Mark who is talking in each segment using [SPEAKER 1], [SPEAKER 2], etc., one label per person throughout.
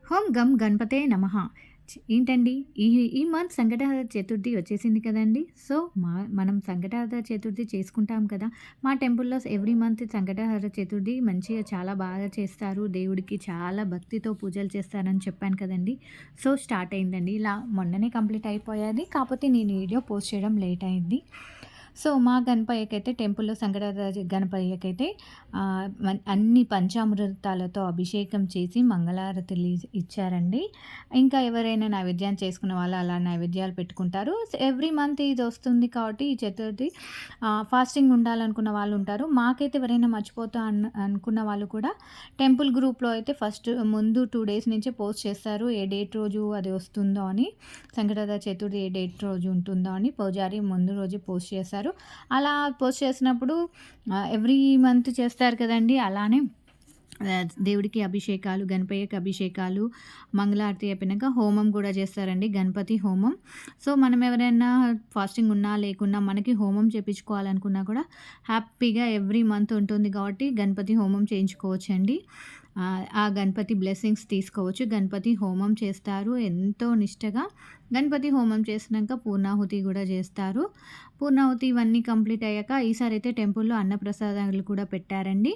[SPEAKER 1] ఓం గం గణపతే నమః. ఏంటండి ఈ ఈ మంత్ సంకటహర చతుర్థి వచ్చేసింది కదండీ! సో, మనం సంకటహర చతుర్థి చేసుకుంటాం కదా! మా టెంపుల్‌లో ఎవ్రీ మంత్ సంకటహర చతుర్థి మంచిగా చాలా బాగా చేస్తారు. దేవుడికి చాలా భక్తితో పూజలు చేస్తారని చెప్పాను కదండీ! సో, స్టార్ట్ అయిందండి. ఇలా మొన్ననే కంప్లీట్ అయిపోయేది. కాకపోతే నేను వీడియో పోస్ట్ చేయడం లేట్ అయింది. సో, మా గణపయ్యకైతే టెంపుల్‌లో సంకటహర గణపయ్యకైతే అన్ని పంచామృతాలతో అభిషేకం చేసి మంగళారతులు ఇచ్చారండి. ఇంకా ఎవరైనా నైవేద్యం చేసుకున్న వాళ్ళు అలా నైవేద్యాలు పెట్టుకుంటారు. ఎవ్రీ మంత్ ఇది వస్తుంది కాబట్టి ఈ చతుర్థి ఫాస్టింగ్ ఉండాలనుకున్న వాళ్ళు ఉంటారు. మాకైతే ఎవరైనా మర్చిపోతా అనుకున్న వాళ్ళు కూడా టెంపుల్ గ్రూప్‌లో అయితే ఫస్ట్ ముందు 2 డేస్ నుంచే పోస్ట్ చేస్తారు. ఏ డేట్ రోజు అది వస్తుందో అని, సంకటహర చతుర్థి ఏ డేట్ రోజు ఉంటుందో అని పూజారి ముందు రోజే పోస్ట్ చేశారు. అలా పోస్ట్ చేసినప్పుడు ఎవ్రీ మంత్ చేస్తారు కదండీ! అలానే దేవుడికి అభిషేకాలు, గణపయ్యకి అభిషేకాలు, మంగళారతి అయిపోయినాక హోమం కూడా చేస్తారండి. గణపతి హోమం. సో, మనం ఎవరైనా ఫాస్టింగ్ ఉన్నా, లేకున్నా మనకి హోమం చేపించుకోవాలనుకున్నా కూడా హ్యాపీగా ఎవ్రీ మంత్ ఉంటుంది కాబట్టి గణపతి హోమం చేయించుకోవచ్చండి. ఆ గణపతి బ్లెస్సింగ్స్ తీసుకోవచ్చు. గణపతి హోమం చేస్తారు ఎంతో నిష్టగా. గణపతి హోమం చేసినాక పూర్ణాహుతి కూడా చేస్తారు. పూర్ణాహుతి ఇవన్నీ కంప్లీట్ అయ్యాక ఈసారైతే టెంపుల్‌లో అన్నప్రసాదాలు కూడా పెట్టారండి.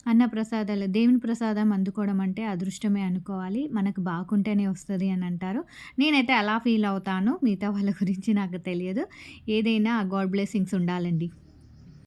[SPEAKER 1] అన్నప్రసాదాలు దేవుని ప్రసాదం అందుకోవడం అంటే అదృష్టమే అనుకోవాలి. మనకు బాగుంటేనే వస్తది అని అంటారు. నేనైతే అలా ఫీల్ అవుతాను. మిగతా వాళ్ళ గురించి నాకు తెలియదు. ఏదైనా గాడ్ బ్లెస్సింగ్స్ ఉండాలండి.